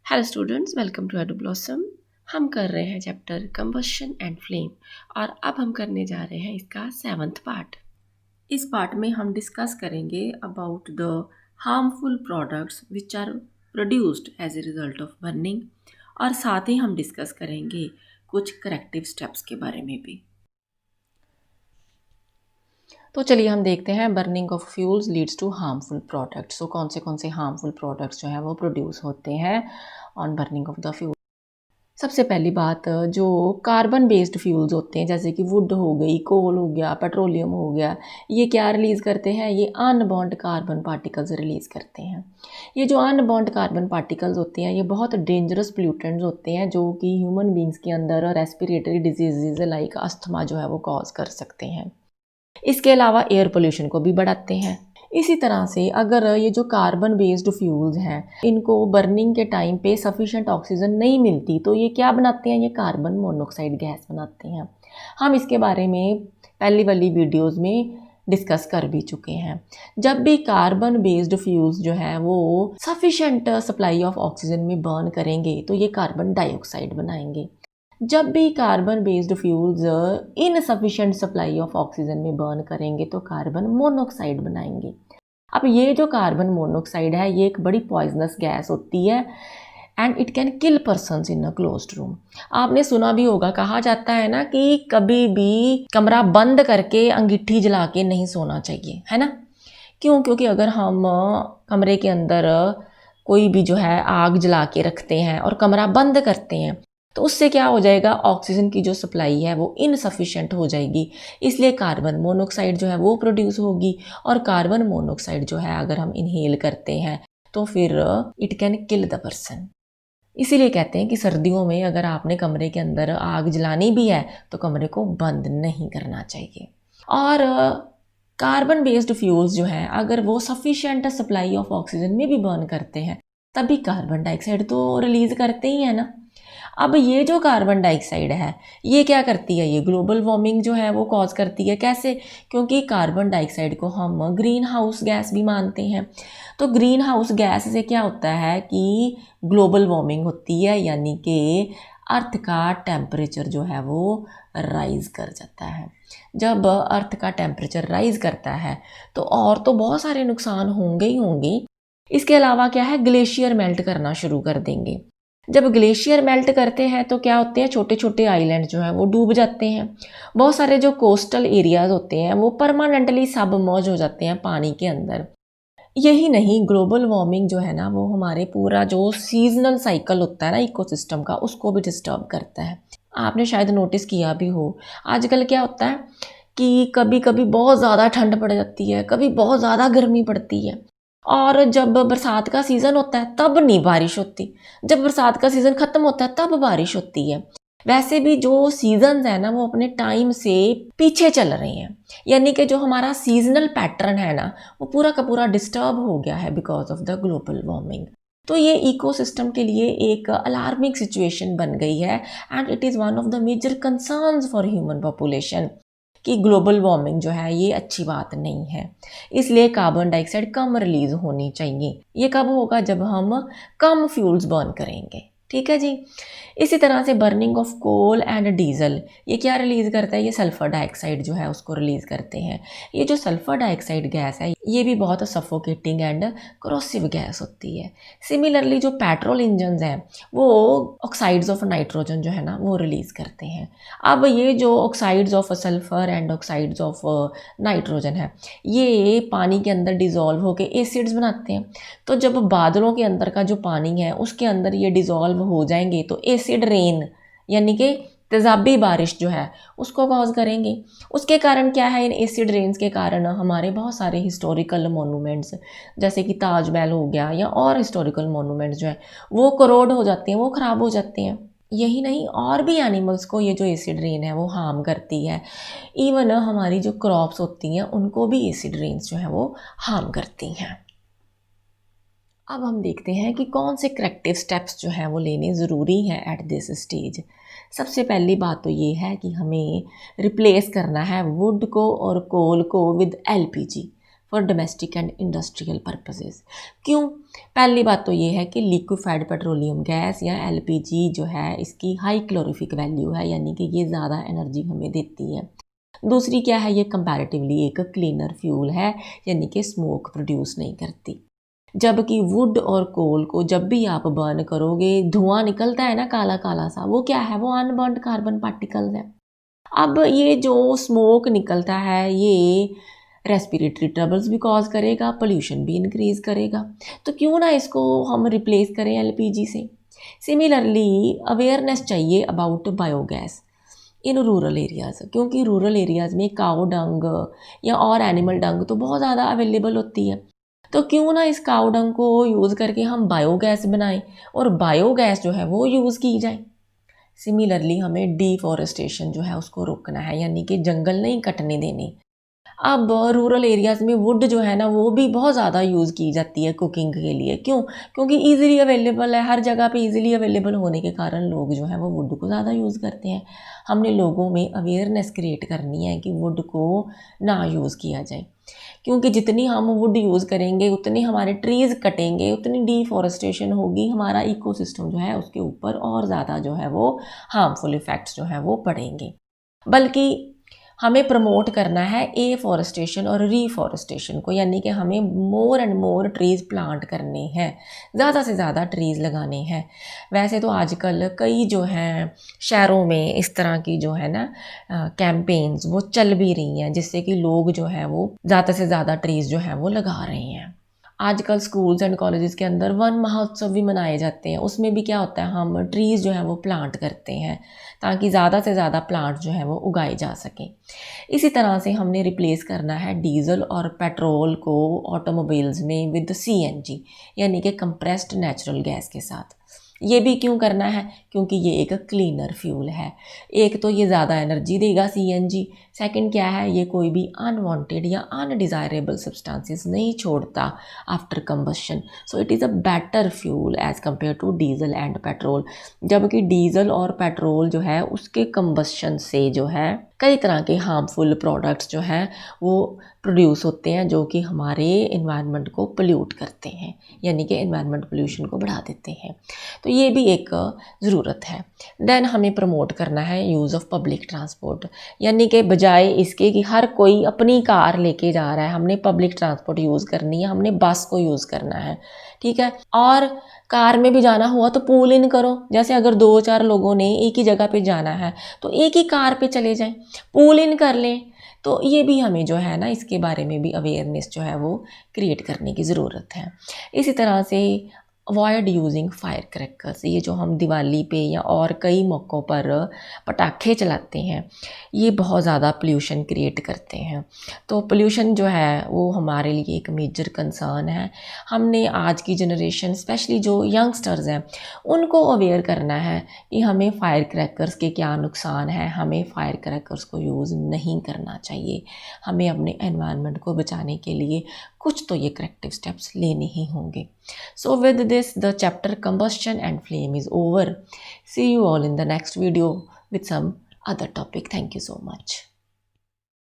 Hello students, welcome to Edu Blossom. हम कर रहे हैं चैप्टर कंबशन एंड फ्लेम और अब हम करने जा रहे हैं इसका 7th पार्ट। इस पार्ट में हम डिस्कस करेंगे about the harmful products which are produced as a result of burning और साथ ही हम डिस्कस करेंगे कुछ करेक्टिव स्टेप्स के बारे में भी। तो चलिए हम देखते हैं burning of fuels leads to harmful products. तो कौन से हार्मफुल प्रोडक्ट्स जो हैं वो प्रोड्यूस होते हैं on burning of the fuel. सबसे पहली बात, जो कार्बन बेस्ड फ्यूल्स होते हैं जैसे कि वुड हो गई, कोल हो गया, पेट्रोलियम हो गया, ये क्या रिलीज़ करते हैं? ये अनबॉन्ड कार्बन पार्टिकल्स रिलीज़ करते हैं। ये जो अनबॉन्ड कार्बन पार्टिकल्स होते हैं ये बहुत डेंजरस प्लूटेंट्स होते हैं जो कि ह्यूमन बींग्स के अंदर रेस्पिरेटरी डिजीज़ लाइक अस्थमा जो है वो कॉज कर सकते हैं। इसके अलावा एयर पोल्यूशन को भी बढ़ाते हैं। इसी तरह से अगर ये जो कार्बन बेस्ड फ्यूल्स हैं इनको बर्निंग के टाइम पे सफिशेंट ऑक्सीजन नहीं मिलती तो ये क्या बनाते हैं? ये कार्बन मोनोऑक्साइड गैस बनाते हैं। हम इसके बारे में पहली वाली वीडियोस में डिस्कस कर भी चुके हैं। जब भी कार्बन बेस्ड फ्यूल्स जो है वो सफिशेंट सप्लाई ऑफ ऑक्सीजन में बर्न करेंगे तो ये कार्बन डाइऑक्साइड बनाएंगे। जब भी carbon based fuels insufficient supply of oxygen में बर्न करेंगे तो कार्बन मोनोऑक्साइड बनाएंगे। अब ये जो कार्बन मोनोऑक्साइड है ये एक बड़ी पॉइजनस गैस होती है and it can kill persons in a closed room. आपने सुना भी होगा, कहा जाता है ना कि कभी भी कमरा बंद करके अंगीठी जला के नहीं सोना चाहिए, है ना? क्यों? क्योंकि अगर हम कमरे के अंदर कोई भी जो है आग जला के रखते हैं और कमरा बंद करते हैं तो उससे क्या हो जाएगा? ऑक्सीजन की जो सप्लाई है वो इनसफिशिएंट हो जाएगी, इसलिए कार्बन मोनोऑक्साइड जो है वो प्रोड्यूस होगी। और कार्बन मोनोऑक्साइड जो है अगर हम इनहेल करते हैं तो फिर it can kill the person. इसीलिए कहते हैं कि सर्दियों में अगर आपने कमरे के अंदर आग जलानी भी है तो कमरे को बंद नहीं करना चाहिए। और कार्बन बेस्ड फ्यूल्स जो हैं अगर वो सफिशिएंट सप्लाई ऑफ ऑक्सीजन में भी बर्न करते हैं तभी कार्बन डाइऑक्साइड तो रिलीज़ करते ही है ना। अब ये जो कार्बन डाइऑक्साइड है ये क्या करती है? ये ग्लोबल वार्मिंग जो है वो कॉज करती है। कैसे? क्योंकि कार्बन डाइऑक्साइड को हम ग्रीन हाउस गैस भी मानते हैं। तो ग्रीन हाउस गैस से क्या होता है कि ग्लोबल वार्मिंग होती है, यानी कि अर्थ का टेम्परेचर जो है वो राइज कर जाता है। जब अर्थ का टेम्परेचर राइज करता है तो और तो बहुत सारे नुकसान होंगे ही होंगे। इसके अलावा क्या है? ग्लेशियर मेल्ट करना शुरू कर देंगे। जब ग्लेशियर मेल्ट करते हैं तो क्या होते हैं? छोटे छोटे आइलैंड जो हैं वो डूब जाते हैं। बहुत सारे जो कोस्टल एरियाज होते हैं वो परमानेंटली सबमर्ज हो जाते हैं पानी के अंदर। यही नहीं, ग्लोबल वार्मिंग जो है ना वो हमारे पूरा जो सीजनल साइकिल होता है ना इकोसिस्टम का उसको भी डिस्टर्ब करता है। आपने शायद नोटिस किया भी हो, आजकल क्या होता है कि कभी कभी बहुत ज़्यादा ठंड पड़ जाती है, कभी बहुत ज़्यादा गर्मी पड़ती है। और जब बरसात का सीज़न होता है तब नहीं बारिश होती, जब बरसात का सीज़न ख़त्म होता है तब बारिश होती है। वैसे भी जो सीजन्स है ना वो अपने टाइम से पीछे चल रहे हैं, यानी कि जो हमारा सीजनल पैटर्न है ना वो पूरा का पूरा डिस्टर्ब हो गया है because of the global warming. तो ये इकोसिस्टम के लिए एक अलार्मिंग सिचुएशन बन गई है and it is one of the major concerns for human population कि ग्लोबल वार्मिंग जो है ये अच्छी बात नहीं है। इसलिए कार्बन डाइऑक्साइड कम रिलीज़ होनी चाहिए। ये कब होगा? जब हम कम फ्यूल्स बर्न करेंगे। ठीक है जी। इसी तरह से burning of coal and diesel ये क्या रिलीज़ करता है? ये सल्फ़र डाइऑक्साइड जो है उसको रिलीज़ करते हैं। ये जो सल्फ़र डाइऑक्साइड गैस है ये भी बहुत सफोकेटिंग एंड क्रोसिव गैस होती है। सिमिलरली जो पेट्रोल इंजन्स हैं वो ऑक्साइड्स ऑफ नाइट्रोजन जो है ना वो रिलीज़ करते हैं। अब ये जो oxides of sulphur and oxides of nitrogen है ये पानी के अंदर डिज़ोल्व होकर एसिड्स बनाते हैं। तो जब बादलों के अंदर का जो पानी है उसके अंदर ये डिज़ोल्व हो जाएंगे तो एसिड रेन यानी कि तेज़ाबी बारिश जो है उसको कॉज करेंगे। उसके कारण क्या है? इन एसिड रेन्स के कारण हमारे बहुत सारे हिस्टोरिकल मोनूमेंट्स जैसे कि ताजमहल हो गया या और हिस्टोरिकल मोनूमेंट्स जो है वो करोड हो जाते हैं, वो ख़राब हो जाते हैं। यही नहीं, और भी एनिमल्स को ये जो एसिड रेन है वो हार्म करती है। इवन हमारी जो क्रॉप्स होती हैं उनको भी एसिड रेन्स जो है वो हार्म करती हैं। अब हम देखते हैं कि कौन से करेक्टिव स्टेप्स जो हैं वो लेने ज़रूरी हैं एट दिस स्टेज। सबसे पहली बात तो ये है कि हमें रिप्लेस करना है वुड को और कोल को with LPG. For domestic and industrial purposes. क्यों? पहली बात तो ये है कि लिक्विफाइड पेट्रोलियम गैस या एलपीजी जो है इसकी हाई क्लोरिफिक वैल्यू है, यानी कि ये ज़्यादा एनर्जी हमें देती है। दूसरी क्या है, ये कंपैरेटिवली एक क्लीनर फ्यूल है, यानी कि स्मोक प्रोड्यूस नहीं करती। जबकि वुड और कोल को जब भी आप बर्न करोगे धुआं निकलता है ना काला काला सा, वो क्या है, वो अनबर्न्ड कार्बन पार्टिकल्स है। अब ये जो स्मोक निकलता है ये रेस्पिरेटरी ट्रबल्स भी कॉज करेगा, पोल्यूशन भी इंक्रीज करेगा। तो क्यों ना इसको हम रिप्लेस करें एलपीजी से। सिमिलरली अवेयरनेस चाहिए about biogas in rural areas, क्योंकि रूरल एरियाज़ में काऊ डंग या और एनिमल डंग तो बहुत ज़्यादा अवेलेबल होती है। तो क्यों ना इस काऊ डंग को यूज़ करके हम बायोगैस बनाएं और बायोगैस जो है वो यूज़ की जाए। सिमिलरली हमें डिफॉरेस्टेशन जो है उसको रोकना है, यानी कि जंगल नहीं कटने देने। अब रूरल एरियाज़ में वुड जो है ना वो भी बहुत ज़्यादा यूज़ की जाती है कुकिंग के लिए। क्यों? क्योंकि ईज़िली अवेलेबल है, हर जगह पे ईज़िली अवेलेबल होने के कारण लोग जो है वो वुड को ज़्यादा यूज़ करते हैं। हमने लोगों में अवेयरनेस क्रिएट करनी है कि वुड को ना यूज़ किया जाए, क्योंकि जितनी हम वुड यूज़ करेंगे उतनी हमारे ट्रीज़ कटेंगे, उतनी डिफॉरेस्टेशन होगी, हमारा इकोसिस्टम जो है उसके ऊपर और ज़्यादा जो है वो हार्मफुल इफ़ेक्ट्स जो है वो पड़ेंगे। बल्कि हमें प्रमोट करना है एफॉरेस्टेशन और रीफॉरेस्टेशन को, यानी कि हमें more and more trees plant करने हैं, ज़्यादा से ज़्यादा ट्रीज़ लगाने हैं। वैसे तो आजकल कई जो हैं शहरों में इस तरह की जो है ना कैंपेन्स वो चल भी रही हैं, जिससे कि लोग जो है वो ज़्यादा से ज़्यादा ट्रीज़ जो है वो लगा रहे हैं। आजकल स्कूल्स एंड कॉलेजेस के अंदर वन महोत्सव भी मनाए जाते हैं। उसमें भी क्या होता है, हम ट्रीज़ जो है वो प्लांट करते हैं ताकि ज़्यादा से ज़्यादा प्लांट जो है वो उगाए जा सकें। इसी तरह से हमने रिप्लेस करना है डीजल और पेट्रोल को ऑटोमोबाइल्स में विद सीएनजी, यानी कि कंप्रेस्ड नेचुरल गैस के साथ। ये भी क्यों करना है? क्योंकि ये एक क्लीनर फ्यूल है। एक तो ये ज़्यादा एनर्जी देगा सीएनजी, सेकंड क्या है, ये कोई भी अनवांटेड या अनडिज़ायरेबल सब्सटेंसेस नहीं छोड़ता after combustion. So it is a better fuel as compare to diesel and petrol. जबकि डीजल और पेट्रोल जो है उसके कंबशन से जो है कई तरह के हार्मफुल प्रोडक्ट्स जो हैं वो प्रोड्यूस होते हैं, जो कि हमारे इन्वायरमेंट को पोल्यूट करते हैं, यानी कि इन्वायरमेंट पोल्यूशन को बढ़ा देते हैं। तो ये भी एक ज़रूरत है। देन हमें प्रमोट करना है यूज़ ऑफ पब्लिक ट्रांसपोर्ट, यानी कि बजाय इसके कि हर कोई अपनी कार लेके जा रहा है, हमने पब्लिक ट्रांसपोर्ट यूज़ करनी है, हमने बस को यूज़ करना है, ठीक है। और कार में भी जाना हुआ तो पूल इन करो, जैसे अगर 2-4 लोगों ने एक ही जगह पे जाना है तो एक ही कार पे चले जाएं, पूल इन कर लें। तो ये भी हमें जो है ना इसके बारे में भी अवेयरनेस जो है वो क्रिएट करने की ज़रूरत है। इसी तरह से अवॉइड यूजिंग फायर क्रैकर्स, ये जो हम दिवाली पे या और कई मौक़ों पर पटाखे चलाते हैं ये बहुत ज़्यादा पोल्यूशन क्रिएट करते हैं। तो पोल्यूशन जो है वो हमारे लिए एक मेजर कंसर्न है। हमने आज की जनरेशन स्पेशली जो यंगस्टर्स हैं उनको अवेयर करना है कि हमें फायर क्रैकर्स के क्या नुकसान हैं, हमें फायर क्रैकर्स को यूज़ नहीं करना चाहिए। हमें अपने एनवायरनमेंट को बचाने के लिए कुछ तो ये करेक्टिव स्टेप्स लेने ही होंगे। So with this, the chapter combustion and flame is over. See you all in the next video with some other topic. Thank you so much.